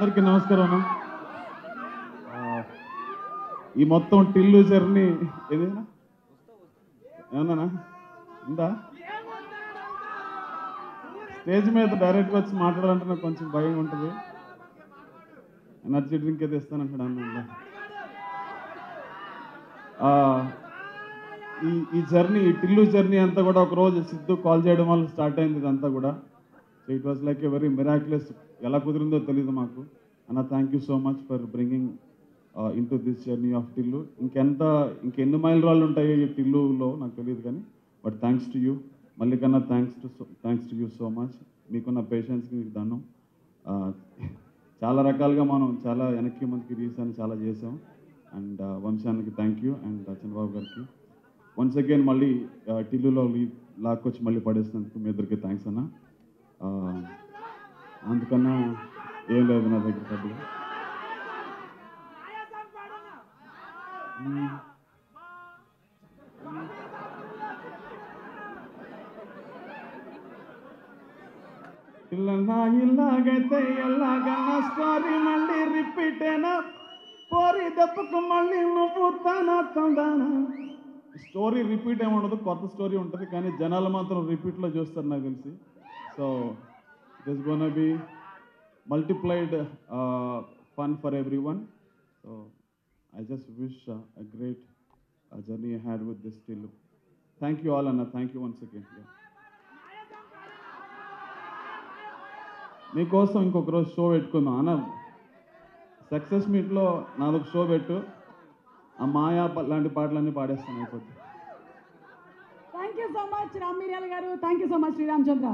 అందరికీ నమస్కారం అన్న. ఈ మొత్తం టిల్లు జర్నీ ఏదైనా ఏమన్నా ఉందా? స్టేజ్ మీద డైరెక్ట్గా వచ్చి మాట్లాడాలంటే నాకు కొంచెం భయం ఉంటుంది. ఎనర్జీ డ్రింక్ అయితే ఇస్తానంటాడు అన్న. ఈ జర్నీ, ఈ టిల్లు జర్నీ అంతా కూడా ఒకరోజు సిద్ధు కాల్ చేయడం వల్ల స్టార్ట్ అయింది ఇదంతా కూడా. So it was like a very miraculous. ఎలా కుదిరిందో తెలియదు మాకు. అన్న thank you so much for bringing into this journey of Tillu. ఇంకెన్ని మైల్ రాళ్ళు ఉంటాయో ఈ టిల్లులో నాకు తెలియదు కానీ, బట్ థ్యాంక్స్ టు యూ. మళ్ళీ కన్నా thanks to you so much. మీకున్న పేషెన్స్కి మీకు దండం. చాలా రకాలుగా మనం చాలా వెనక్కి ముందుకి రీసెంట్ చాలా చేసాం. అండ్ వంశానికి థ్యాంక్ యూ. అండ్ చంద్రబాబు గారికి వన్స్ అగైన్ మళ్ళీ టిల్లులో లాక్కొచ్చి మళ్ళీ పడేసినందుకు మీ ఇద్దరికి థ్యాంక్స్ అన్న. అందుకన్నా ఏం లేదు నా దగ్గర పెద్దగా. ఇలాగైతే ఎలాగన్నా స్టోరీ మళ్ళీ రిపీట్ అయినా పోరి దెబ్బకు మళ్ళీ నువ్వు తానా. స్టోరీ రిపీట్ ఏమి ఉండదు, కొత్త స్టోరీ ఉంటుంది. కానీ జనాలు మాత్రం రిపీట్లో చూస్తారు నాకు తెలిసి. So it is gonna be multiplied fun for every one. So I just wish a great journey ahead with this Tillu. Thank you all, Anna. Thank you once again. మీకోసం ఇంకొక రోజు షో పెట్టుకుందాం అన్న. సక్సెస్ మీట్లో నాదొక show పెట్టు. ఆ మాయా లాంటి పాటలన్నీ పాడేస్తాను అయిపోద్ది. Thank you so much Ram Miryala గారు. Thank you so much Sriramachandra.